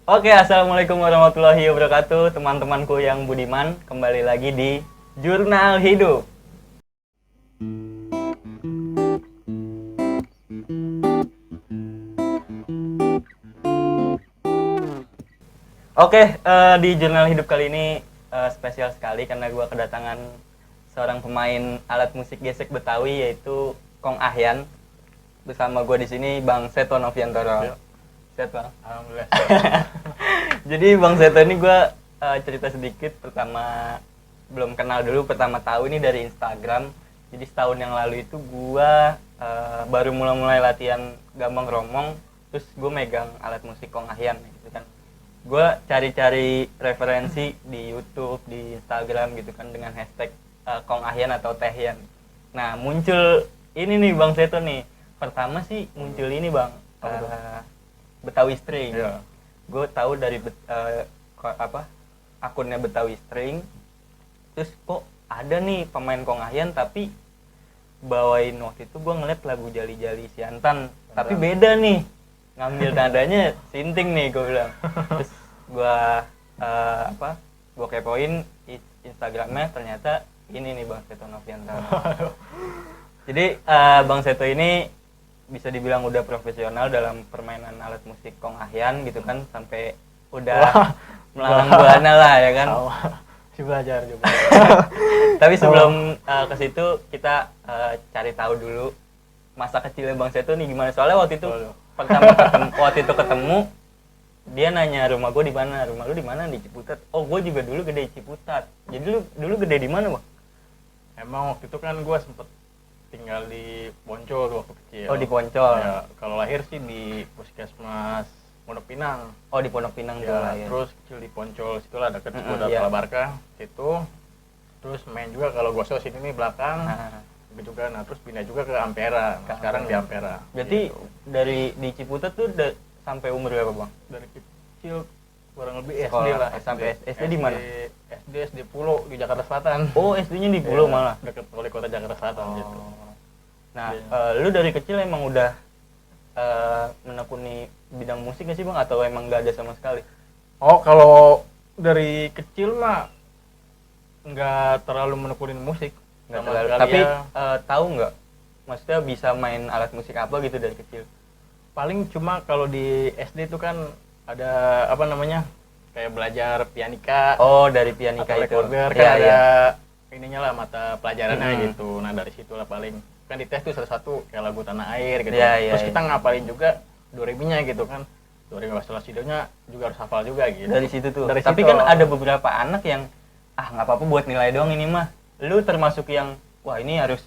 Oke, assalamualaikum warahmatullahi wabarakatuh, teman-temanku yang budiman. Kembali lagi di Jurnal Hidup. Oke, di Jurnal Hidup kali ini spesial sekali karena gue kedatangan seorang pemain alat musik gesek Betawi yaitu Kong Ahyan. Bersama gue di sini Bang Seto Noviantoro. Ya. Sehat Bang? Alhamdulillah. Jadi Bang Seto ini gue cerita sedikit. Belum kenal dulu, pertama tahu ini dari Instagram. Jadi setahun yang lalu itu gue baru mulai latihan gambang romong. Terus gue megang alat musik Kong Ahyan gitu kan. Gue cari-cari referensi di YouTube, di Instagram gitu kan dengan hashtag Kong Ahyan atau Tehyan. Nah muncul ini nih Bang Seto nih. Pertama sih muncul ini Bang, Betawi String. Ya. Gue tahu dari akunnya Betawi String. Terus kok ada nih pemain Kong Ahyan tapi bawain waktu itu gue ngeliat lagu Jali-Jali Siantan. Tapi beda nih, ngambil nadanya sinting nih gue bilang. Terus gue kepoin Instagramnya, ternyata ini nih Bang Seto Noviantoro. Jadi Bang Seto ini bisa dibilang udah profesional dalam permainan alat musik Kong Ahyan gitu kan, sampai udah melalang buana lah ya kan. Si belajar juga. Tapi sebelum ke situ kita cari tahu dulu masa kecilnya Bang Seto nih gimana. Soalnya waktu itu ketemu dia nanya rumah gue di mana, rumah lu di mana, di Ciputat. Oh gue juga dulu gede di Ciputat. Jadi lu dulu gede di mana Bang? Emang waktu itu kan gue sempet tinggal di Poncol waktu kecil. Oh di Poncol. Ya, kalau lahir sih di Puskesmas Pondok Pinang. Oh di Pondok Pinang tuh Ya, lahir. terus kecil di Poncol, situlah dekat Ciputat iya. Palabarka situ. Terus main juga kalau Goso sini nih belakang. Nah, Juga, nah terus pindah juga ke Ampera. Nah, sekarang di Ampera. berarti Gitu. dari di Ciputat tuh sampai umur berapa Bang? Dari kecil kurang lebih Sekolah, SD lah. sampai SD di mana? SD Pulau di Jakarta Selatan. Oh SD-nya di Pulau malah. Dekat wali kota Jakarta Selatan gitu. Nah, Iya. lu dari kecil emang udah menekuni bidang musik nggak sih Bang, atau emang nggak ada sama sekali? Oh kalau dari kecil mah nggak terlalu menekunin musik. Nggak Sama terlalu. sekali Tapi ya. tahu nggak? Maksudnya bisa main alat musik apa gitu dari kecil? Paling cuma kalau di SD itu kan ada apa namanya kayak belajar pianika. Oh dari pianika atau itu. recorder kan Iya, ada iya. ininya lah mata pelajarannya gitu. Nah dari situlah paling kan di tes tuh satu kayak lagu Tanah Air gitu. Iya, iya, Terus iya. kita ngapalin juga do re mi nya gitu kan. Do re mi fa sol la si do-nya juga harus hafal juga gitu. Dari situ tuh. Dari Tapi situ. kan ada beberapa anak yang nggak apa-apa buat nilai doang ini mah. Lu termasuk yang wah ini harus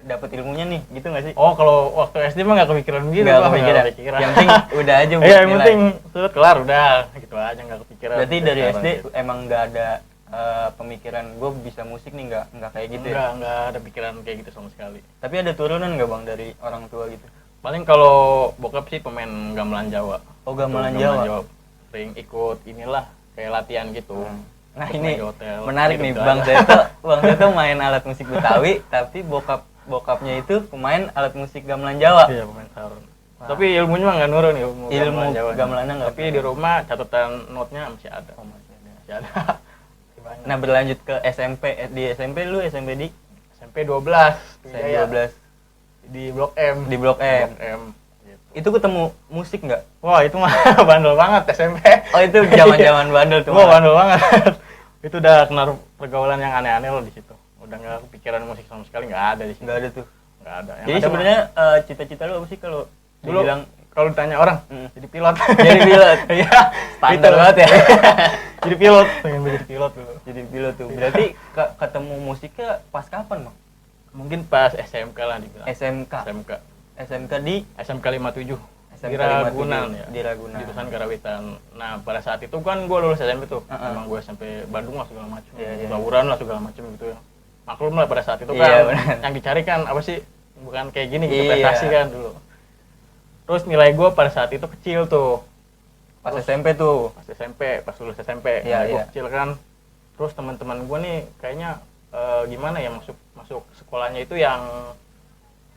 dapat ilmunya nih, gitu nggak sih? Oh kalau waktu SD mah nggak kepikiran gitu. Nggak Bang. kepikiran. Nggak kepikiran. Yang penting udah aja buat Iya yang nilai. penting sudah kelar udah gitu aja nggak kepikiran. Berarti dari Sekarang SD gitu. emang nggak ada pemikiran gue bisa musik nih, nggak kayak gitu ya? Nggak ada pikiran kayak gitu sama sekali. Tapi ada turunan nggak Bang dari orang tua gitu? Paling kalau bokap sih pemain gamelan Jawa. Oh gamelan Jawa. Sering ikut inilah kayak latihan gitu. Nah Ikut ini main di hotel, menarik gitu nih aja. Bang Seto main alat musik Betawi tapi bokapnya itu pemain alat musik gamelan Jawa. Iya pemain sarung. Tapi ilmunya mah nggak nurun ilmu gamelan Jawa. gamelannya nggak. Tapi di rumah catatan notnya masih ada. Oh, masih ada. Masih ada. Masih banyak. Nah berlanjut ke SMP. Di SMP lu SMP di SMP 12. SMP Jaya. 12 Di Blok M. di Blok M. Blok M. Gitu. Itu ketemu musik nggak? Wah itu mah bandel banget SMP. Oh itu zaman bandel tuh. Wah bandel banget. Itu udah kenal pergaulan yang aneh-aneh loh di situ. Udah nggak kepikiran musik sama sekali, nggak ada di situ. Nggak ada tuh. Nggak ada. Yang Jadi ada sebenarnya cita-cita lu apa sih kalau dulu dibilang kalau ditanya orang jadi pilot. jadi pilot? Iya. Standar Gitu. banget ya. Jadi pilot, pengen jadi pilot dulu. Jadi pilot tuh. Berarti ketemu musiknya pas kapan Bang? Mungkin pas SMK lah dibilang. SMK. SMK di SMK 57. SMK Di Ragunan ya. Di Ragunan. Jurusan Karawitan. Nah, pada saat itu kan gue lulus SMP tuh. Heeh. Emang gue sampai Bandung lah segala macam. Iya, iya. Tawuran lah segala macam gitu ya. Maklum lah pada saat itu Iya, kan benar. yang dicari kan apa sih? Bukan kayak gini gitu Iya. prestasi kan dulu. Terus nilai gue pada saat itu kecil tuh. Pas Terus SMP tuh. pas SMP, pas lulus SMP, Iya, nilai gue iya. kecil kan. Terus teman-teman gue nih kayaknya gimana ya masuk sekolahnya itu yang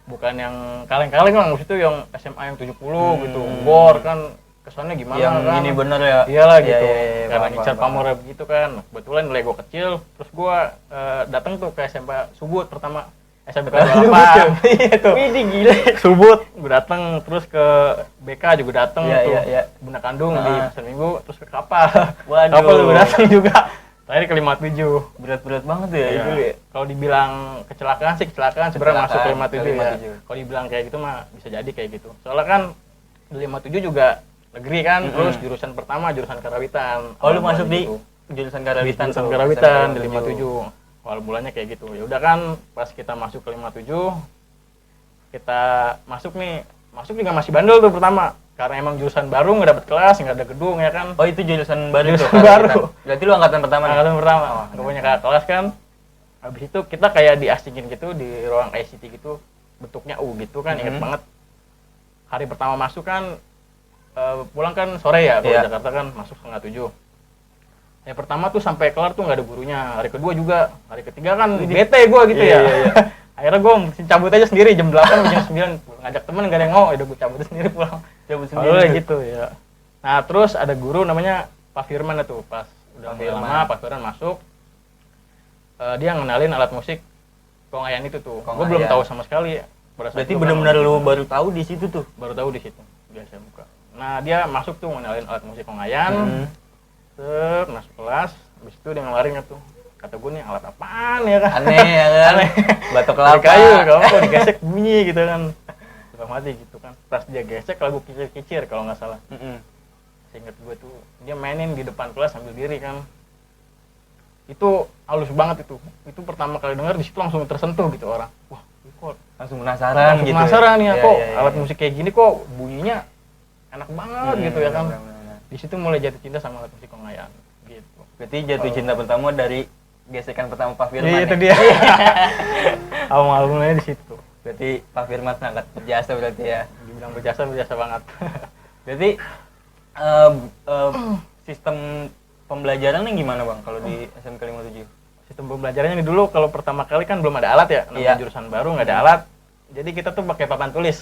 bukan yang kaleng-kaleng lah, maksudnya yang SMA yang 70 gitu, bor kan kesannya gimana yang kan. ini bener ya. Iyalah Iya, gitu. iya, iya, Karena paham, ngincar paham, pamornya begitu kan. Kebetulan nilai gue kecil, terus gue datang tuh ke SMP Subut pertama. SMK 28. Iya tuh. Widih gila. Subut, gue datang terus ke BK juga datang Iya, tuh. iya, iya. Bunda Kandung di Heeh. seminggu, terus ke Kapal. Waduh. Kapal juga datang juga. Terakhir ke 57. Berat-berat banget ya Iya. itu ya. Kalau dibilang kecelakaan sih kecelakaan sebenarnya masuk ke Kecelakaan, 57 ke ya. 57. Kalau dibilang kayak gitu mah bisa jadi kayak gitu. Soalnya kan di 57 juga negeri kan, terus jurusan pertama jurusan Karawitan. Oh lu Awal masuk di mulanya gitu. jurusan Karawitan Jurusan tuh. Karawitan di SMK 57. Awal bulannya kayak gitu. Ya udah kan pas kita masuk ke 57 kita masuk juga masih bandel tuh pertama. Karena emang jurusan baru nggak dapet kelas, nggak ada gedung ya kan. Oh itu jurusan baru Jurusan tuh. baru. Karawitan. Berarti lu angkatan pertama. nih? Angkatan pertama, nggak punya kakak kelas kan. Habis itu kita kayak diasingin gitu di ruang ICT gitu, bentuknya gitu kan, inget banget. Hari pertama masuk kan, pulang kan sore ya, kalau Iya. di Jakarta kan masuk setengah 7. Hari pertama tuh sampai kelar tuh nggak ada gurunya, hari kedua juga, hari ketiga kan bete gue gitu Iya, ya. iya, iya. Akhirnya gue mesti cabut aja sendiri jam 8 atau jam 9, ngajak temen nggak ada yang mau, udah gue cabut sendiri pulang. Cabut Lalu sendiri. gitu ya. Nah terus ada guru namanya Pak Firman tuh, pas udah Pak mulai Firman. lama Pak Firman masuk, dia ngenalin alat musik kongayan itu tuh. Gue belum Kongayan. tahu sama sekali. Pada saat Berarti itu kan benar-benar masih lu gitu. baru tahu di situ tuh. Baru tahu di situ di SMK. Nah dia masuk tuh ngenalin alat musik kongayan, masuk kelas, habis itu dia ngeluarin tuh. Kata gue nih alat apaan ya kan? Aneh ya kan. Aneh. Batok Dari kelapa. kayu, kalau digesek bunyi gitu kan. Suka mati gitu kan. Pas dia gesek lagu kicir-kicir kalau nggak salah. Seinget gue tuh dia mainin di depan kelas sambil diri kan. Itu halus banget itu pertama kali denger di situ langsung tersentuh gitu orang. Wah ini kok Langsung penasaran langsung gitu. penasaran ya, Iya, kok iya, iya. alat musik kayak gini kok bunyinya enak banget gitu ya kan. benar-benar. Di situ mulai jatuh cinta sama alat musik kongayan gitu. Berarti jatuh cinta pertama dari gesekan pertama Pak Firman. Iya itu ya? dia. Awal-awalnya di situ. Berarti Pak Firman sangat berjasa berarti ya. Dibilang berjasa banget. Berarti sistem pembelajaran nih gimana Bang kalau di SMK 57? Sistem pembelajarannya nih dulu kalau pertama kali kan belum ada alat ya, namanya Iya. jurusan baru nggak ada alat. Jadi kita tuh pakai papan tulis.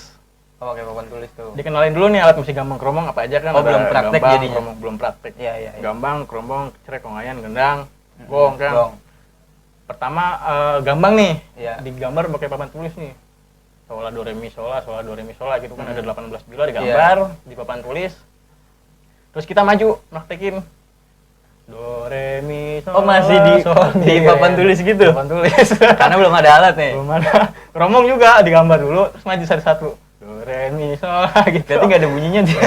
Oh, pakai papan tulis tuh. Dikenalin dulu nih alat musik gambang kromong apa aja kan. Oh, ada belum praktek gambang, jadinya. kromong, belum praktek. Iya, iya, iya. Gambang, kromong, cerek, kongayan, gendang, gong kan. Gong. Pertama gambang nih, Iya. digambar pakai papan tulis nih. Sola do re mi sola gitu kan, ada 18 bila Iya. digambar di papan tulis. Terus kita maju praktekin. Do re mi sola. Oh, masih di papan tulis gitu? Papan tulis. Karena belum ada alat nih. Belum ada. Kromong juga digambar dulu, terus maju satu-satu. Do re mi sola gitu. Berarti nggak ada bunyinya dia.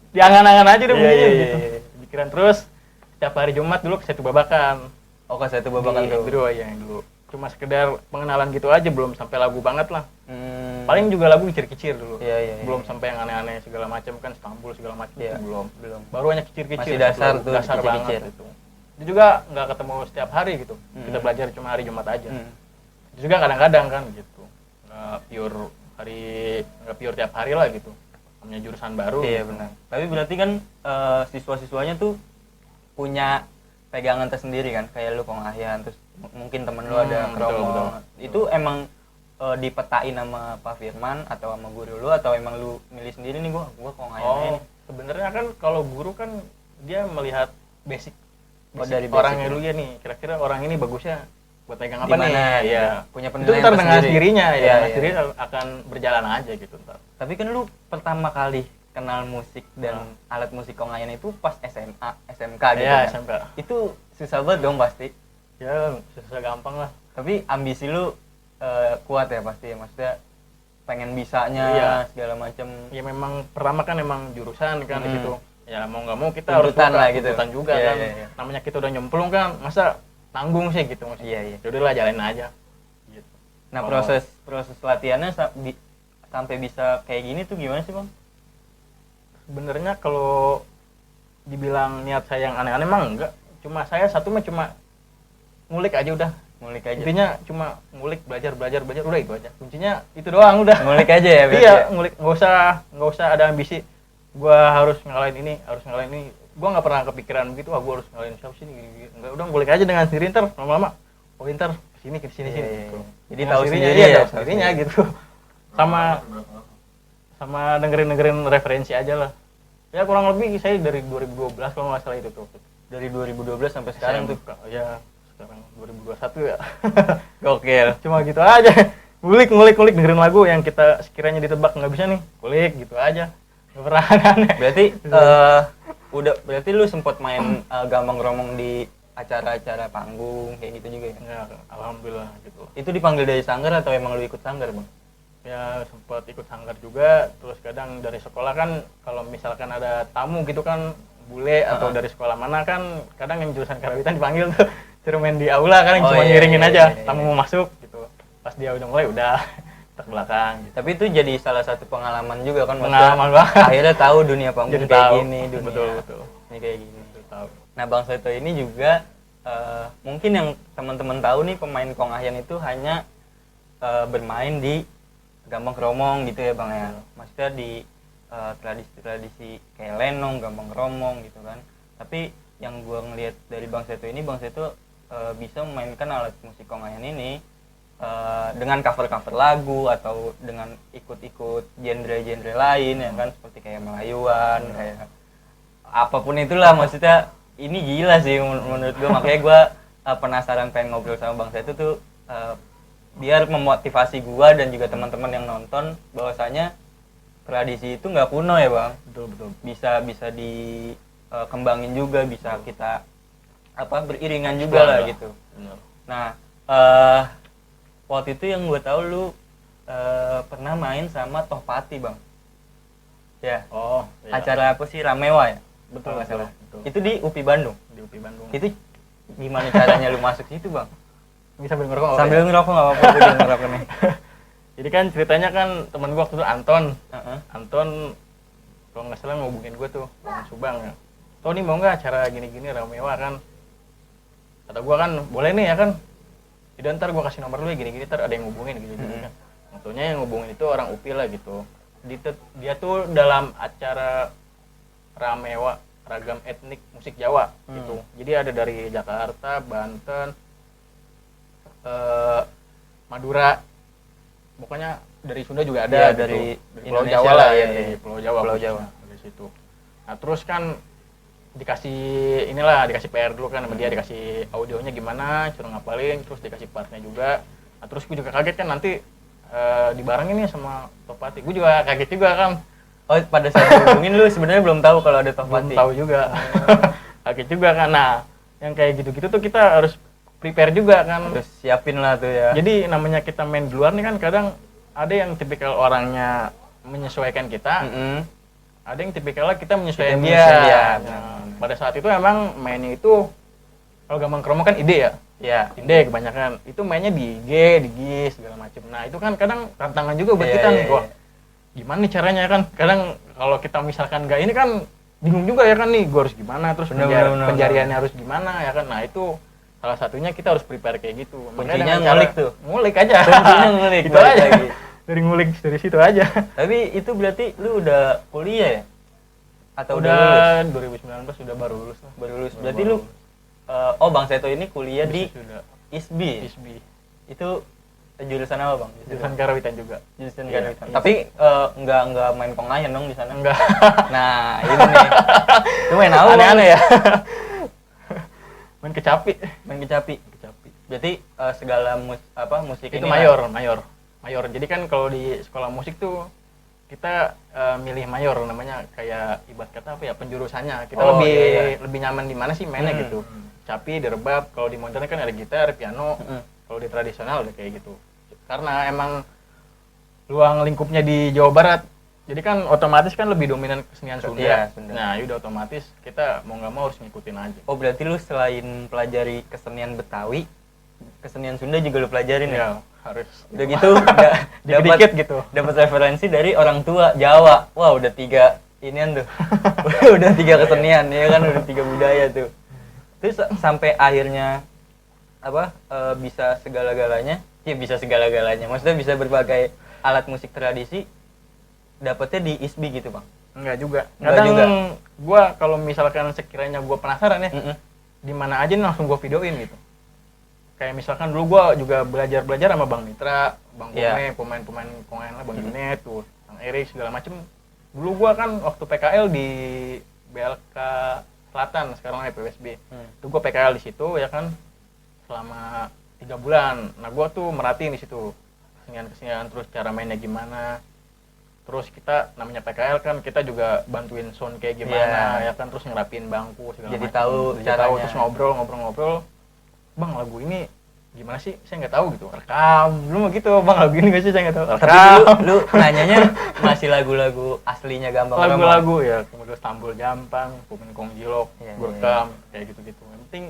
Di angan-angan aja udah Iya, bunyinya iya, gitu. iya. Pikiran terus setiap hari Jumat dulu ke satu babakan. Oh, ke satu babakan Di tuh. Bro ya yang dulu. Cuma sekedar pengenalan gitu aja, belum sampai lagu banget lah. Hmm. Paling juga lagu kicir-kicir dulu. Iya, iya, iya. Belum sampai yang aneh-aneh segala macam kan, Istanbul segala macam Iya. itu belum. Belum. Baru hanya kicir-kicir. Masih dasar dulu. tuh, Dasar kicir-kicir. banget itu. Itu juga nggak ketemu setiap hari gitu. Kita belajar cuma hari Jumat aja. Itu juga kadang-kadang kan gitu. Nggak pure tiap hari lah gitu. Namanya jurusan baru. Iya, gitu. benar. Tapi berarti kan siswa-siswanya tuh punya pegangan tersendiri kan, kayak lu kongayan, terus mungkin temen lu ada betul, kromong. betul. Itu emang dipetain sama Pak Firman atau sama guru lu, atau emang lu milih sendiri nih, gua kongayan Oh, ini. sebenarnya kan kalau guru kan dia melihat basic, Oh, dari basic orangnya ya. dulu ya nih. Kira-kira orang ini bagusnya buat pegang apa Di mana, nih? gitu. Ya. Punya Itu penilaian ntar dengan tersendiri. sendirinya ya, Iya, dengan iya. sendiri akan berjalan aja gitu ntar. Tapi kan lu pertama kali kenal musik dan alat musik kongayan itu pas SMA, SMK gitu Iya, kan. SMK. Itu susah banget dong pasti. Ya, susah gampang lah. Tapi ambisi lu kuat ya pasti ya, maksudnya pengen bisanya Iya. segala macam. Ya memang pertama kan emang jurusan kan di situ. Ya mau nggak mau kita harus Tuntutan buka, lah gitu. tuntutan juga Iya, kan. iya, iya. Namanya kita udah nyemplung kan, masa tanggung sih gitu maksudnya. Iya, iya. Yaudah lah jalanin aja. Gitu. Nah, Oh. proses latihannya sampai bisa kayak gini tuh gimana sih, Bang? Sebenarnya kalau dibilang niat saya yang aneh-aneh mah enggak. Cuma saya satu mah cuma ngulik aja udah. Ngulik aja. Intinya cuma ngulik, belajar udah itu aja. Kuncinya itu doang udah. Ngulik aja ya berarti. Iya, ya? ngulik, nggak usah ada ambisi. Gua harus ngalahin ini. Gua nggak pernah kepikiran begitu. Gua harus ngalahin siapa sih ini. Enggak, udah ngulik aja dengan sendiri, ntar lama-lama. Oh, ntar sini Iya, sini. iya, Gitu. iya. Jadi Dengan tahu sendirinya, sendiri iya, ya, tahu tahu sendirinya sendiri. gitu. Sama dengerin referensi aja lah. Ya kurang lebih saya dari 2012 kalau nggak salah itu tuh. Dari 2012 sampai sekarang tuh. Ya sekarang 2021 ya. Gokil. Cuma gitu aja. Ngulik dengerin lagu yang kita sekiranya ditebak nggak bisa nih, kulik gitu aja. Nggak pernah aneh. Berarti berarti lu sempat main gambang-gromong di acara-acara panggung kayak gitu juga ya? Ya, alhamdulillah gitu. Itu dipanggil dari sanggar atau emang lu ikut sanggar, Bang? Ya sempat ikut sanggar juga, terus kadang dari sekolah kan kalau misalkan ada tamu gitu kan bule atau dari sekolah mana kan kadang yang jurusan karawitan dipanggil tuh suruh main di aula kan yang cuma ngiringin aja tamu mau masuk gitu. Pas dia udah mulai udah ke belakang gitu. Tapi itu jadi salah satu pengalaman juga kan, Pengalaman banget. Akhirnya tahu dunia panggung Jadi kayak tahu. gini, dunia Betul. ini kayak gini. Betul, tahu. Nah, Bang Seto ini juga mungkin yang teman-teman tahu nih, pemain Konghayan itu hanya bermain di Gambang Kromong gitu ya, Bang ya. Maksudnya di tradisi-tradisi kayak lenong, Gambang Kromong gitu kan. Tapi yang gua ngelihat dari Bang Seto ini, Bang Seto bisa memainkan alat musik Konghayan ini dengan cover-cover lagu atau dengan ikut-ikut genre-genre lain ya kan, seperti kayak Melayuan, kayak apapun itulah. Maksudnya ini gila sih menurut gue, makanya gue penasaran pengen ngobrol sama Bang Seto tuh biar memotivasi gue dan juga teman-teman yang nonton bahwasanya tradisi itu nggak kuno ya, Bang. Betul. Bisa dikembangin juga, bisa kita beriringan juga lah gitu. Benar. Nah, waktu itu yang gue tahu lu pernah main sama Tohpati, Bang. Ya. Oh, iya. Acara apa sih, Ramewa ya? Betul, nggak salah. betul. Itu di UPI Bandung. Di UPI Bandung. Itu gimana caranya lu masuk situ, Bang? Bisa sambil ngerokok. Sambil ngerokok nggak apa-apa, gue ngerokok nih. Jadi kan ceritanya kan temen gue waktu itu Anton. Anton Kalau nggak salah ngehubungin gue tuh, Bang Subang ya. Tony mau nggak acara gini-gini Ramewa kan? Kata gue kan boleh nih ya kan. Jadi ntar gue kasih nomor lu ya gini-gini, ntar ada yang ngubungin gitu kan. Tentunya yang ngubungin itu orang UPI lah gitu. Dia tuh dalam acara Ramewa, ragam etnik musik Jawa gitu. Jadi ada dari Jakarta, Banten, Madura, pokoknya dari Sunda juga ada, ya, dari Pulau Indonesia Jawa lah ya, ya. dari Pulau Jawa. Pulau Jawa. Dari situ. Nah terus kan dikasih PR dulu kan sama dia, dikasih audionya gimana, suruh ngapalin, terus dikasih partnya juga. Nah terus gue juga kaget kan nanti dibarengin nih sama Tohpati. Gue juga kaget juga kan. Oh, pada saat hubungin lu sebenarnya belum tahu kalau ada Tohpati. Belum tahu juga. Kaget juga kan. Nah, yang kayak gitu-gitu tuh kita harus prepare juga kan. Terus siapin lah tuh ya. Jadi namanya kita main di luar nih kan kadang ada yang tipikal orangnya menyesuaikan kita. Ada yang tipikalnya kita menyesuaikan dia. Nah, pada saat itu emang mainnya itu kalau Gambang Kromong kan ide ya. Ya, Ide kebanyakan. Itu mainnya di IG, di GIS segala macam. Nah, itu kan kadang tantangan juga buat kita nih. Wah, gimana nih caranya kan? Kadang kalau kita misalkan nggak ini kan bingung juga ya kan nih, gue harus gimana, terus penjariannya harus gimana ya kan. Nah itu salah satunya kita harus prepare kayak gitu. Kuncinya ngulik tuh. Ngulik aja. Kuncinya ngulik. Gitu aja. Dari ngulik dari situ aja. Tapi itu berarti lu udah kuliah ya? Atau udah 2019 sudah baru lulus lah. Baru lulus. Berarti lu Bang Seto ini kuliah di ISBI. ISBI. Itu jurusan apa, Bang? Jurusan karawitan juga. Jurusan Iya, karawitan. Tapi nggak main Konghayan dong di sana. Enggak. Nah, ini nih. Lu main apa? Aneh-aneh ya. Main kecapi. Main kecapi. Berarti segala musik Itu ini mayor. Jadi kan kalau di sekolah musik tuh kita milih mayor, namanya kayak ibarat kata apa ya, penjurusannya. Kita lebih nyaman di mana sih mainnya gitu. Capi, direbab, kalau di modern kan ada gitar, piano. Kalau di tradisional udah kayak gitu. Karena emang ruang lingkupnya di Jawa Barat. Jadi kan otomatis kan lebih dominan kesenian Sunda. Iya, Sunda. Nah, udah otomatis kita mau nggak mau harus ngikutin aja. Oh, berarti lu selain pelajari kesenian Betawi, kesenian Sunda juga lu pelajarin ya? Harus. Udah gitu dikit gitu. Dapat referensi dari orang tua Jawa. Wah, udah 3 inian tuh. Udah 3 kesenian ya kan, udah 3 budaya tuh. Terus sampai akhirnya bisa segala-galanya. Ya bisa segala-galanya. Maksudnya bisa berbagai alat musik tradisi dapetnya di ISBI gitu, Bang. Enggak juga. Enggak juga. Gua kalau misalkan sekiranya gua penasaran ya, di mana aja nih langsung gua videoin gitu. Kayak misalkan dulu gua juga belajar sama Bang Mitra, Bang Gome, pemain-pemain Konghayan lah, Bang Junet tuh, Bang Erik segala macem. Dulu gua kan waktu PKL di BLK Selatan, sekarang PWSB. Itu gua PKL di situ ya kan selama 3 bulan. Nah, gua tuh merhatiin di situ kesenian terus cara mainnya gimana. Terus kita namanya PKL kan kita juga bantuin sound kayak gimana ya kan, terus ngerapin bangku segala Jadi macam. tahu Jadi caranya. tahu, terus ngobrol. Bang, lagu ini gimana sih? Saya nggak tahu gitu. Rekam. Belum gitu, Bang, lagu ini nggak sih, saya nggak tahu. Tapi lu nanyanya masih lagu-lagu aslinya Gambang Kromong. Lagu-lagu ya, kemudian Tambul Jampang, Pumen Kong Jilok, Iya, Gurkam, kayak gitu-gitu. Yang penting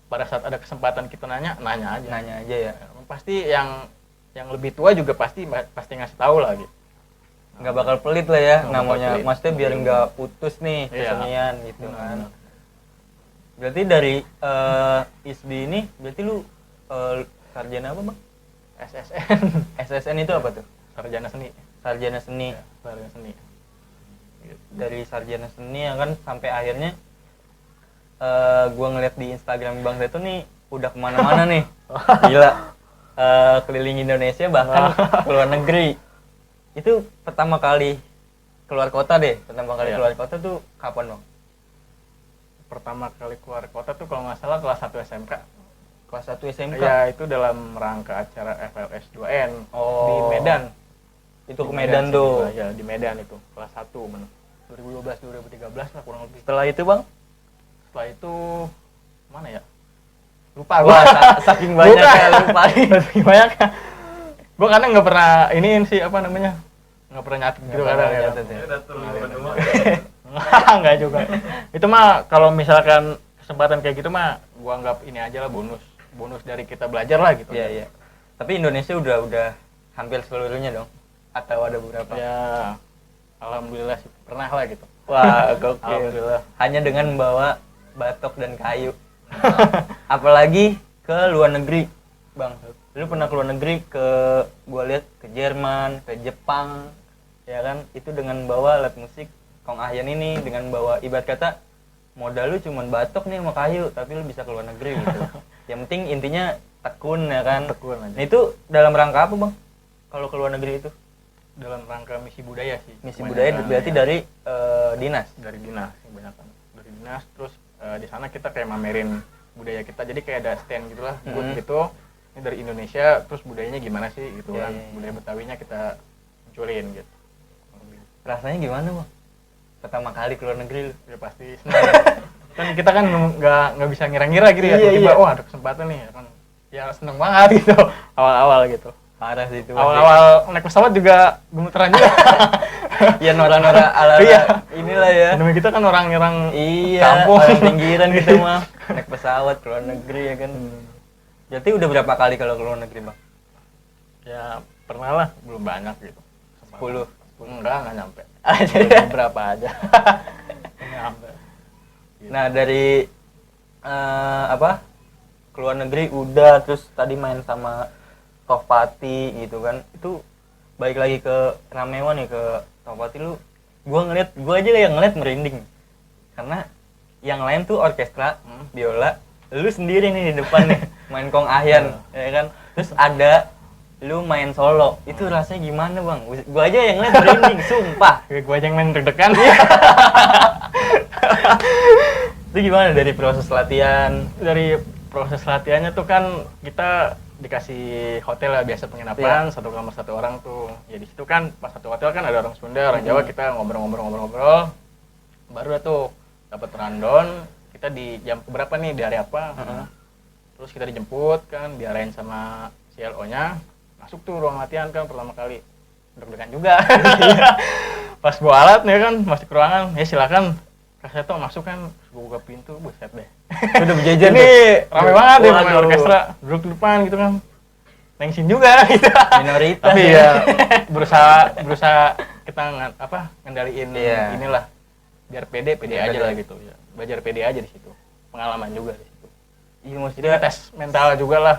pada saat ada kesempatan kita nanya aja. Nanya aja ya. Pasti yang lebih tua juga pasti ngasih tahu lah gitu. Nggak bakal pelit lah ya Nggak namanya, bakal pelit. maksudnya biar nggak putus nih Iya. kesenian gitu Benar, kan. benar. Berarti dari ISBI ini berarti lu sarjana apa, Bang? SSN, SSN itu apa tuh? sarjana seni. Sarjana seni. Ya, sarjana seni. Gitu. Dari sarjana seni ya kan sampai akhirnya gua ngeliat di Instagram Bang Seto nih udah kemana-mana nih. Gila. Keliling Indonesia bahkan ke luar negeri. Itu pertama kali keluar kota deh. Pertama kali Iya. keluar kota tuh kapan, Bang? Pertama kali keluar kota tuh kalau nggak salah kelas 1 SMK. Kelas 1 SMK. Ya, itu dalam rangka acara FLS 2N Oh. di Medan. Itu ke Di Medan sih, tuh. Ya, di Medan itu kelas 1 bener. 2012 2013 lah kurang lebih. Setelah itu, Bang? Setelah itu mana ya? Lupa Wah, gua. saking banyak ya lupa. Saking banyak. Gua kadang nggak pernah ini sih apa namanya? Nggak pernah nyatet gitu kadang ya. Nyatet ya. Enggak juga. Itu mah kalau misalkan kesempatan kayak gitu mah gua anggap ini aja lah bonus dari kita belajar lah gitu. Iya, iya. Tapi Indonesia udah hampir seluruhnya dong. Atau ada beberapa? Ya, alhamdulillah sih pernah lah gitu. Wah, gokil. Alhamdulillah. Hanya dengan membawa batok dan kayu. Apalagi ke luar negeri, Bang. Lu pernah ke luar negeri gua lihat ke Jerman, ke Jepang, ya kan? Itu dengan bawa alat musik Kong Ahyan ini, dengan bawa ibarat kata modal lu cuman batok nih sama kayu, tapi lu bisa ke luar negeri gitu. Yang penting intinya tekun ya kan. Tekun aja. Nah, itu dalam rangka apa, Bang? Kalau ke luar negeri itu? Dalam rangka misi budaya sih. Misi Kebanyakan, budaya berarti ya. dari dinas. Dari dinas kebanyakan. Dari dinas terus di sana kita kayak mamerin budaya kita. Jadi kayak ada stand gitulah, booth gitu. Ini dari Indonesia, terus budayanya gimana sih gitu Iya, kan. iya, iya. Budaya Betawinya kita munculin gitu. Rasanya gimana, Bang? Pertama kali ke luar negeri lu? Ya pasti senang. Kan kita kan nggak bisa ngira-ngira gitu ya, Iya, tiba-tiba iya. wah ada kesempatan nih ya kan. Ya seneng banget gitu awal-awal gitu. Parah sih itu. Awal-awal naik pesawat juga gemeteran juga. Ya nora-nora ala Iya. inilah ya. Namanya kita kan orang-orang Iya, kampung. orang pinggiran gitu mah. Naik pesawat ke luar negeri ya kan. Jadi udah berapa kali kalau ke luar negeri, Bang? Ya pernah lah, belum banyak gitu. 10. Enggak nyampe. Aja. Berapa aja. Nggak nyampe. Nah, dari apa? Ke luar negeri udah, terus tadi main sama Tohpati gitu kan. Itu balik lagi ke Ramewan nih, ke Tohpati lu. Gua aja yang ngeliat merinding. Karena yang lain tuh orkestra, biola, lu sendiri nih di depan nih main Kong Ahyan, ya kan? Terus ada lu main solo, itu rasanya gimana, Bang? Gua aja yang ngeliat merinding, sumpah. Kayak gue aja yang main deg-degan. Itu gimana dari proses latihan? Dari proses latihannya tuh kan kita dikasih hotel lah, biasa penginapan, satu kamar satu orang tuh. Ya di situ kan pas satu hotel kan ada orang Sunda, orang Jawa, kita ngobrol-ngobrol. Baru dah tuh dapat rundown, kita di jam berapa nih, di hari apa. Terus kita dijemput kan, diarahin sama CLO-nya. Masuk tuh ruang latihan kan pertama kali. Deg-degan juga. Pas bawa alat nih kan, masuk ke ruangan, ya silakan. Kak Seto masuk kan, gue buka pintu, buset deh. Udah berjajar Ini rame banget ya pemain Waduh. orkestra, duduk di depan gitu kan. Nengsin juga gitu. Minoritas. Tapi ya berusaha kita ngendaliin Iya. inilah. Biar pede Biar aja pede. lah gitu ya. Belajar pede aja di situ. Pengalaman juga di situ. Iya, Jadi maksudnya tes mental juga lah.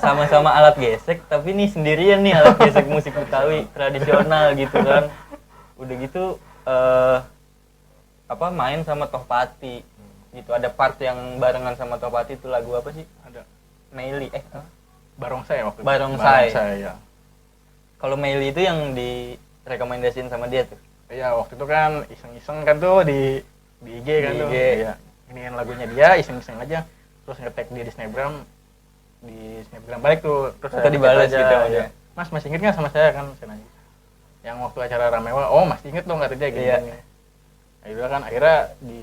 sama-sama alat gesek, tapi nih sendirian nih alat gesek musik Betawi tradisional gitu kan. Udah gitu main sama Tohpati gitu. Ada part yang barengan sama Tohpati, itu lagu apa sih? Ada Meili Barongsai waktu itu. Barongsai. Ya. Kalau Meili itu yang direkomendasiin sama dia tuh. Iya, waktu itu kan iseng-iseng kan tuh di IG kan Di tuh. IG. Iya. Iniin lagunya dia, iseng-iseng aja. Terus nge-tag dia di Snapgram balik tuh. Terus Atau dibalas aja, gitu, ya. Mas masih inget nggak sama saya kan? Saya nanya. Yang waktu acara Ramewa, oh masih inget dong kata dia gini. Iya. Akhirnya kan di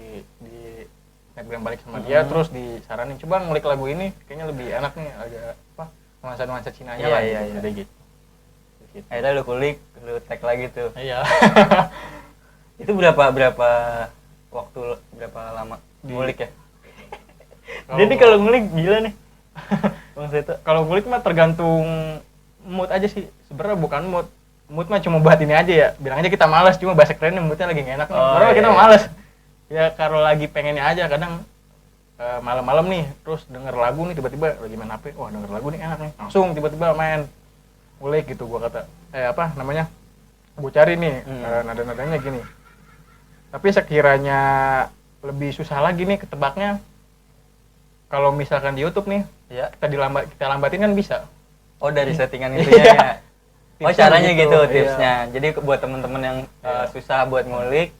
Snapgram balik sama dia, terus disaranin coba ngulik lagu ini, kayaknya lebih enak nih, agak apa nuansa Cinanya Iya, lah iya, gitu. iya. Jadi gitu. Akhirnya lu kulik, lu tag lagi tuh. Iya. Itu berapa waktu, berapa lama ngulik ya? Jadi kalau ngulik gila nih. Bang Seto. Kalau ngulik mah tergantung mood aja sih. Sebenarnya bukan mood. Mood mah cuma buat ini aja ya. Bilang aja kita malas, cuma bahasa kerennya moodnya lagi nggak enak nih. Oh, Padahal iya, kita iya. malas. Ya kalau lagi pengennya aja kadang malam-malam nih, terus denger lagu nih tiba-tiba lagi main HP, wah denger lagu nih enak nih. Langsung tiba-tiba main ngulik gitu gua kata. Apa namanya? Gua cari nih nada-nadanya gini. Tapi sekiranya lebih susah lagi nih ketebaknya. Kalau misalkan di YouTube nih, Ya. kita lambatin kan bisa. Oh, dari settingan itunya ya. Oh, Tipsnya caranya begitu, gitu iya. tipsnya. Jadi buat teman-teman yang susah buat ngulik,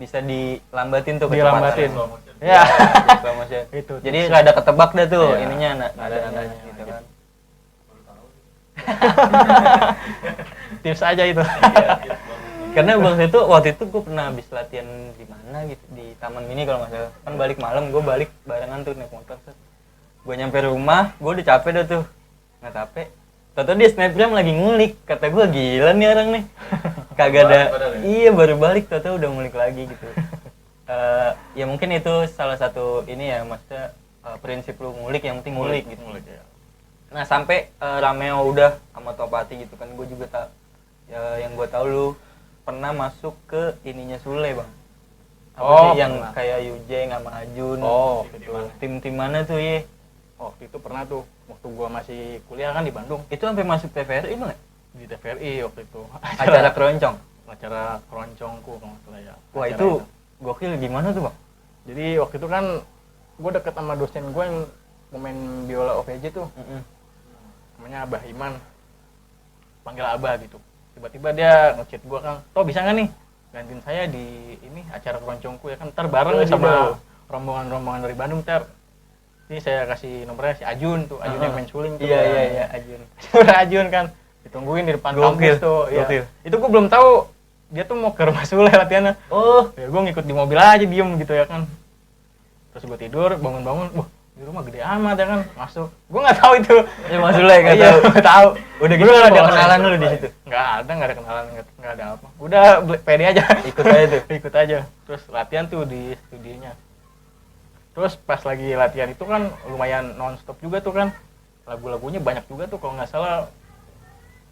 bisa dilambatin tuh kecepatannya. Dilambatin. Ya. Di slow motion. Itu Jadi tipsnya. rada ketebak dah tuh Iya. ininya Nada-nadanya, gitu gitu. kan. Tips aja itu. Karena Bang Seto waktu itu gue pernah habis latihan di mana gitu, di Taman Mini kalau nggak salah. Kan balik malam, gue balik barengan tuh naik motor. Gue nyampe rumah, gue udah capek dah tuh. Nggak capek. Tau-tau dia Snapgram lagi ngulik. Kata gue gila nih orang nih. Kagak ada. Iya baru balik, tau-tau udah ngulik lagi gitu. Ya mungkin itu salah satu ini ya, maksudnya prinsip lu ngulik, yang penting ngulik gitu. Ngulik, ya. Nah sampai Rameo udah sama Topati gitu kan, gue juga tak ya, yang gue tahu lu pernah masuk ke ininya Sule bang. Apa sih yang pernah. kayak Yujeng sama Ajun. Oh, gitu. Tim mana tuh ye? Waktu itu pernah tuh, waktu gua masih kuliah kan di Bandung, Itu sampai masuk TVRI bang? di TVRI waktu itu. Acara keroncong. Acara keroncongku kalau nggak salah ya. Wah Acara itu gokil, gimana tuh bang? Jadi waktu itu kan gua deket sama dosen gua yang pemain biola OVJ tuh, namanya Abah Iman. Panggil Abah gitu. Tiba-tiba dia ngechat gua kan, "Toh bisa nggak nih gantiin saya di ini acara keroncongku ya kan, ntar bareng sama rombongan-rombongan dari Bandung ntar." Ini saya kasih nomornya si Ajun tuh, Ajun yang main suling tuh. Iya Ajun. Ajun kan ditungguin di depan Gokil, kampus tuh. Iya. gokil. Itu gua belum tahu dia tuh mau ke rumah Sule latihannya. Oh, Ya gua ngikut di mobil aja diem gitu ya kan. Terus gua tidur, bangun-bangun, wah di rumah gede amat ya kan, masuk. Gua nggak tahu itu. ya Mas Sule nggak Iya, tahu. nggak tahu. Udah gitu Gua nggak ada bawa kenalan saya. lu di situ? Nggak ada kenalan, nggak ada apa. Udah pede aja. Ikut aja tuh. Ikut aja. Terus latihan tuh di studionya. Terus pas lagi latihan itu kan lumayan non-stop juga tuh kan. Lagu-lagunya banyak juga tuh kalau nggak salah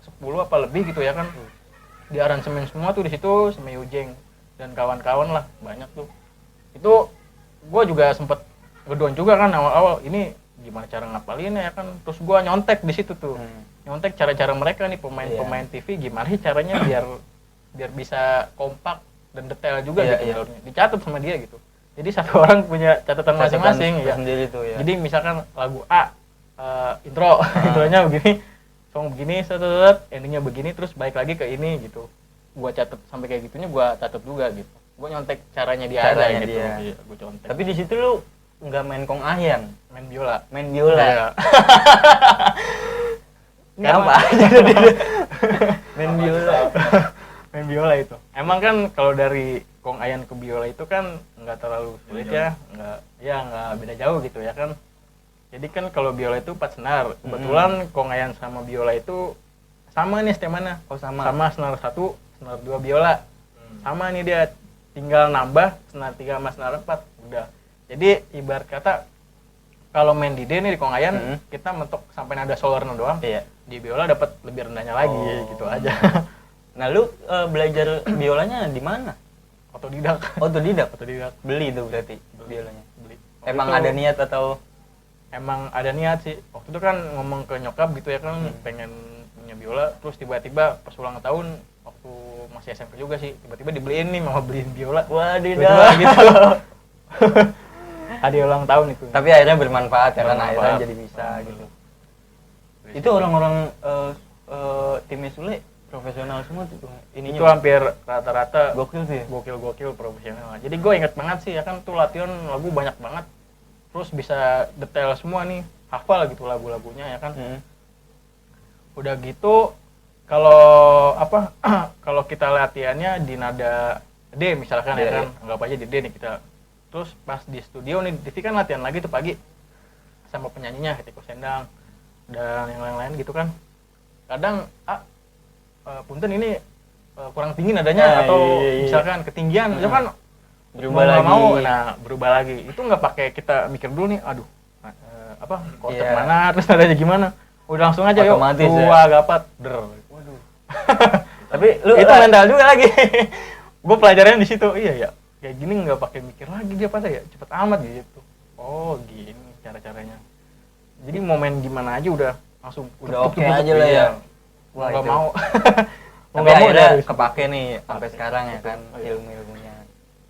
10 apa lebih gitu ya kan. Di aransemen semua tuh di situ sama Yujeng dan kawan-kawan lah, banyak tuh. Itu gue juga sempet ngedown juga kan awal-awal, ini gimana cara ngapalinnya ya kan. Terus gue nyontek di situ tuh. Nyontek cara-cara mereka nih pemain-pemain TV gimana sih caranya biar bisa kompak dan detail juga Iya, gitu iya. alurnya. Dicatat sama dia gitu. Jadi satu orang punya catatan masing-masing ya. Sendiri tuh ya. Jadi misalkan lagu A intro, intronya begini, song begini, endingnya begini, terus balik lagi ke ini gitu. Gua catat sampai kayak gitunya, gua catat juga gitu. Gua nyontek caranya dia Caranya aja gitu. dia. Iya, gua contek. Tapi di situ lu nggak main kong ahyan, Main biola. main biola. Iya. Kenapa? Main biola. Main biola itu. Emang kan kalau dari kong ayan ke biola itu kan nggak terlalu sulit ya, nggak beda jauh gitu ya kan. Jadi kan kalau biola itu 4 senar. Kebetulan kong ayan sama biola itu sama nih stemana. Oh sama. Sama senar 1, senar 2 biola. Sama nih dia, tinggal nambah senar 3 sama senar 4. Udah. Jadi ibarat kata kalau main di D nih di kong ayan, kita mentok sampai nada solournya doang. Iya. Di biola dapat lebih rendahnya lagi gitu aja. Nah lu belajar biolanya di mana? Otodidak. Otodidak. Otodidak. Beli tuh berarti biolanya. Beli. Emang Waktu ada itu niat atau? emang ada niat sih. Waktu itu kan ngomong ke nyokap gitu ya kan, pengen punya biola, terus tiba-tiba pas ulang tahun waktu masih SMP juga sih, tiba-tiba dibeliin nih, mau beliin biola. Wadidaw. Gitu. Hadiah ulang tahun itu. Tapi akhirnya bermanfaat ya kan, Bermanfaat. akhirnya jadi bisa gitu. Itu orang-orang timnya Sule profesional semua tuh ininya. Itu hampir rata-rata Gokil tuh ya. gokil profesional. Jadi gue inget banget sih ya kan tuh latihan lagu banyak banget, terus bisa detail semua nih, hafal gitu lagu-lagunya ya kan. Udah gitu kalau apa kalau kita latihannya di nada D misalkan ya kan, anggap aja di D nih kita. Terus pas di studio nih di TV kan latihan lagi tuh pagi sama penyanyinya Hetty Koes Endang dan yang lain-lain gitu kan. Kadang punten ini kurang tinggi nadanya atau misalkan ketinggian itu kan berubah lagi. Berubah lagi. Itu nggak pakai kita mikir dulu nih, aduh konsep mana terus nadanya gimana. Udah langsung aja otomatis, yuk dua gapat waduh. Tapi lu itu mental juga lagi. Gue pelajarannya di situ. Iya ya, kayak gini nggak pakai mikir lagi dia pada ya cepet amat gitu. Oh gini cara-caranya. Jadi momen gimana aja udah langsung udah oke aja lah ya. Wah, nggak mau. Tapi akhirnya kepake nih sampai sekarang ya kan ilmu-ilmunya.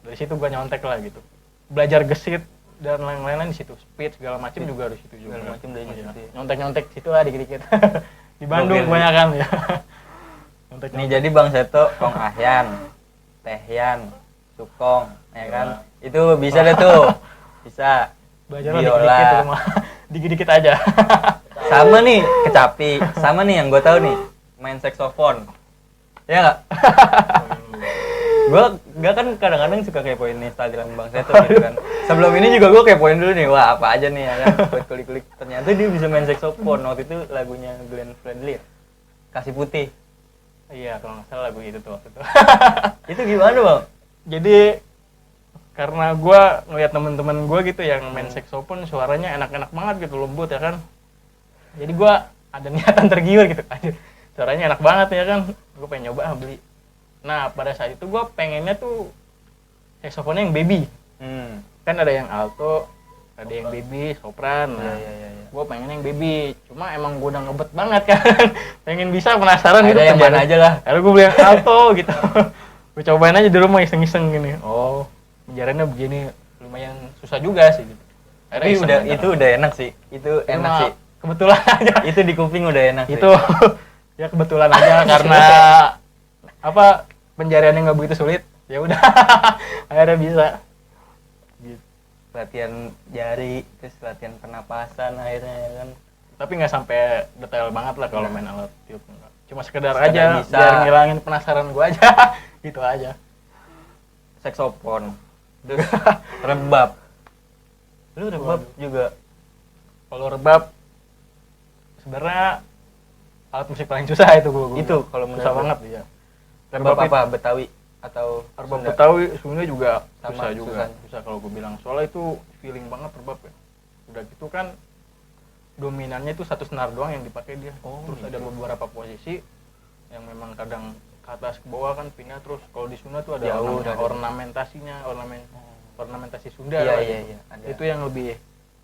Dari situ gue nyontek lah gitu. Belajar gesit dan lain-lain di situ, speed segala macam juga di situ juga. Segala macam dari situ. Nyontek situ lah dikit-dikit. Di Bandung kebanyakan ya. Nih jadi Bang Seto, Kong Ahyan, Tehyan, Sukong, ya kan? Itu bisa deh tuh. Bisa. Belajar dikit-dikit rumah. Dikit-dikit aja. Sama nih kecapi, sama nih yang gue tahu nih main saksofon. Ya nggak? Gue kan kadang-kadang suka kepoin Instagram Bang Seto gitu kan. Sebelum ini juga gue kepoin dulu nih, wah apa aja nih ya kan, buat klik-klik. Ternyata dia bisa main saksofon. Waktu itu lagunya Glenn Fredly, Kasih Putih. Iya, kalau nggak salah lagu itu tuh waktu itu. Itu gimana Bang? Jadi karena gue ngeliat teman-teman gue gitu yang main saksofon suaranya enak-enak banget gitu, lembut ya kan. Jadi gue ada niatan tergiur gitu, anjir suaranya enak banget ya kan, gue pengen nyoba beli. Nah pada saat itu gue pengennya tuh saksofonnya yang baby. Kan ada yang alto, ada yang baby, sopran. Nah, gue pengen yang baby. Cuma emang gue udah ngebet banget kan. Pengen bisa, penasaran ada gitu. Ada yang mana aja lah. Lalu gue beli yang alto gitu. Gue cobain aja di rumah iseng-iseng gini. Oh, penjaraannya begini, lumayan susah juga sih gitu. Tapi itu udah enak sih. Itu enak sih. Kebetulan aja. Itu di kuping udah enak sih. Itu ya kebetulan aja karena apa penjariannya nggak begitu sulit. Ya udah akhirnya bisa. Gitu. Latihan jari, terus latihan pernapasan akhirnya ya kan. Tapi nggak sampai detail banget lah kalau main alat tiup. Cuma sekedar aja bisa. biar ngilangin penasaran gua aja. Gitu aja. Saksofon. Terus rebab. Lu rebab juga? Kalau rebab sebenarnya alat musik paling susah itu gua. Itu kalau susah banget ya. Rebab apa? Betawi atau rebab Betawi sebenarnya juga sama, susah juga. Susah kalau gue bilang. Soalnya itu feeling banget rebab ya. Udah gitu kan dominannya itu satu senar doang yang dipakai dia. Terus ada beberapa posisi yang memang kadang ke atas ke bawah kan pindah terus. Kalau di Sunda tuh ada ornamentasinya, ornamentasi Sunda. Iya. Itu yang lebih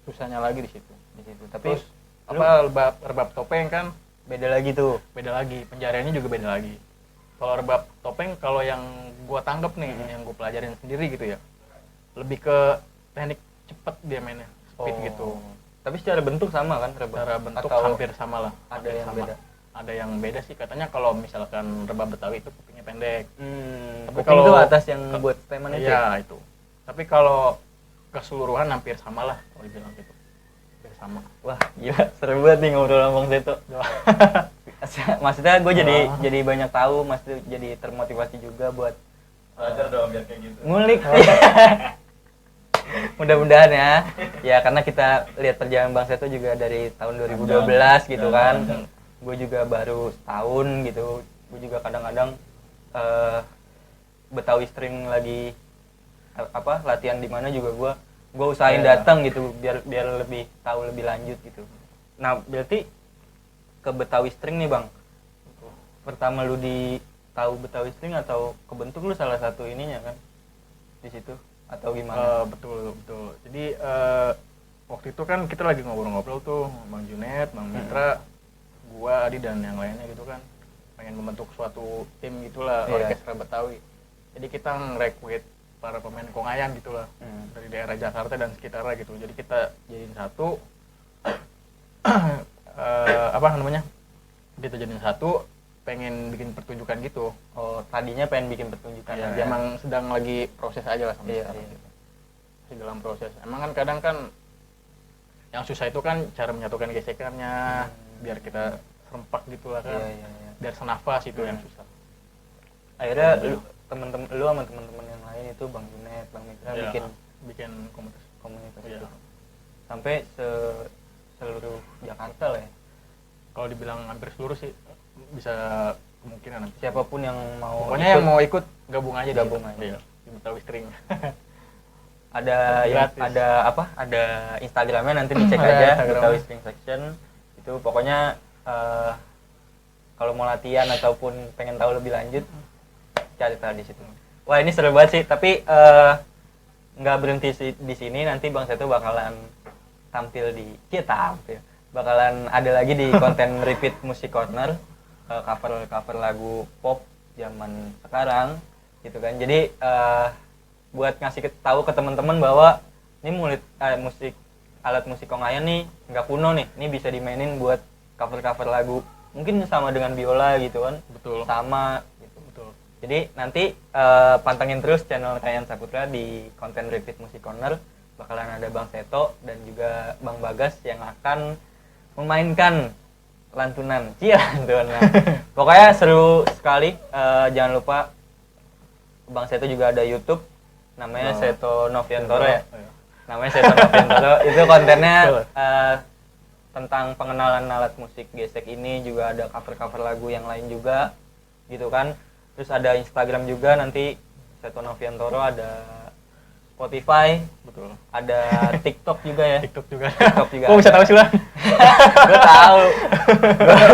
susahnya lagi di situ. Tapi terus apa rebab topeng kan beda lagi tuh. Beda lagi, penjariannya juga beda lagi. Kalau rebab topeng, kalau yang gua tanggap nih, yang gua pelajarin sendiri gitu ya, lebih ke teknik cepet dia mainnya, speed gitu. Tapi secara bentuk sama kan rebab? Secara bentuk atau hampir sama lah. Ada yang sama. Beda? Ada yang beda sih katanya kalau misalkan rebab Betawi itu kupingnya pendek. Tapi kalau itu atas yang buat teman itu? Iya itu. Tapi kalau keseluruhan hampir sama lah kalau dibilang gitu. Hampir sama. Wah gila, seru banget nih ngobrol sama Bang Seto. Maksudnya gue jadi banyak tahu, maksudnya jadi termotivasi juga buat belajar dong biar kayak gitu. Ngulik. Mudah-mudahan ya karena kita lihat perjalanan Bang Seto juga dari tahun 2012 gitu kan. Gue juga baru setahun gitu. Gue juga kadang-kadang Betawi string lagi latihan di mana juga gue usahain datang gitu biar lebih tahu lebih lanjut gitu. Nah berarti ke Betawi string nih Bang, pertama lu tahu Betawi string atau kebentuk lu salah satu ininya kan di situ atau gimana? Betul. Jadi waktu itu kan kita lagi ngobrol-ngobrol tuh Bang Junet, Bang Mitra, gua, Adi dan yang lainnya gitu kan, pengen membentuk suatu tim gitulah, orkestra Betawi. Jadi kita nge-recruit para pemain kongayan gitulah dari daerah Jakarta dan sekitarnya gitu. Jadi kita jadiin satu. Kita jadiin satu, pengen bikin pertunjukan gitu. Oh, tadinya pengen bikin pertunjukan Ya, aja. emang sedang lagi proses aja lah sampai Iya, sekarang iya. gitu. Masih dalam proses. Emang kan kadang kan yang susah itu kan cara menyatukan gesekannya, biar kita serempak gitu lah kan. Iya, iya, iya. Biar senafas itu yang susah. Akhirnya temen-temen lu sama teman-teman yang lain itu Bang Junet, Bang Mitra Ya, bikin komunitas. komunitas Iya. itu. Sampai seluruh Jakarta lah ya. Kalau dibilang hampir seluruh sih bisa kemungkinan nanti. Siapapun yang mau Pokoknya ikut, yang mau ikut gabung aja. Gabung di, aja. Iya, di Betawi String. ada Gratis. ada Instagramnya, nanti dicek Ada aja Instagram. Betawi String Section itu. Pokoknya kalau mau latihan ataupun pengen tahu lebih lanjut cari tahu di situ. Wah, ini seru banget sih, tapi nggak berhenti di sini. Nanti Bang Seto bakalan tampil bakalan ada lagi di konten Repeat Music Corner, cover lagu pop zaman sekarang gitu kan. Jadi buat ngasih tahu ke teman-teman bahwa ini alat musik kongayan nih nggak kuno nih, ini bisa dimainin buat cover lagu, mungkin sama dengan biola gitu kan. Betul. Sama gitu. Betul. Jadi nanti pantengin terus channel Kayan Saputra di konten Repeat Music Corner. Bakalan ada Bang Seto dan juga Bang Bagas yang akan memainkan lantunan. Lantunan. Pokoknya seru sekali. Jangan lupa Bang Seto juga ada YouTube namanya Seto Noviantoro ya. Namanya Seto Noviantoro. Itu kontennya tentang pengenalan alat musik gesek ini, juga ada cover lagu yang lain juga gitu kan. Terus ada Instagram juga, nanti Seto Noviantoro, ada Spotify, Betul. ada TikTok juga ya. TikTok juga. TikTok juga. Kok bisa tahu sih, Bang? Gue tahu.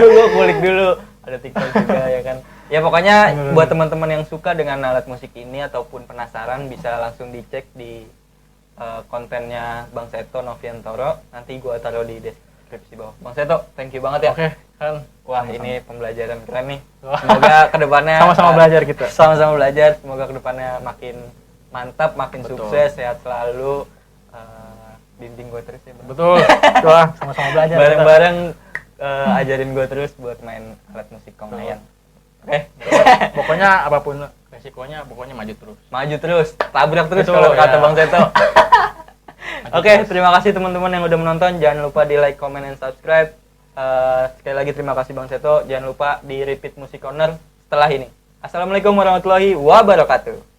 Gue kulik dulu. Ada TikTok juga ya kan. Ya pokoknya buat teman-teman yang suka dengan alat musik ini ataupun penasaran, bisa langsung dicek di kontennya Bang Seto Noviantoro. Nanti gue taruh di deskripsi bawah. Bang Seto, thank you banget ya. Oke, kan. Wah, ini pembelajaran keren nih. Wah. Semoga kedepannya Sama-sama belajar kita. Sama-sama belajar. Semoga kedepannya makin mantap, makin Betul. sukses, sehat selalu. Bimbing gue terus ya, Bang. Betul. Wah, sama-sama belajar. Bareng-bareng ajarin gue terus buat main alat musik kongayan. Oke. Pokoknya apapun resikonya, pokoknya maju terus. Maju terus, tabrak terus Betul, kalau kata ya. Bang Seto. Maju Oke, terus. terima kasih teman-teman yang udah menonton. Jangan lupa di like, comment, and subscribe. Sekali lagi terima kasih Bang Seto. Jangan lupa di Repeat Music Corner setelah ini. Assalamualaikum warahmatullahi wabarakatuh.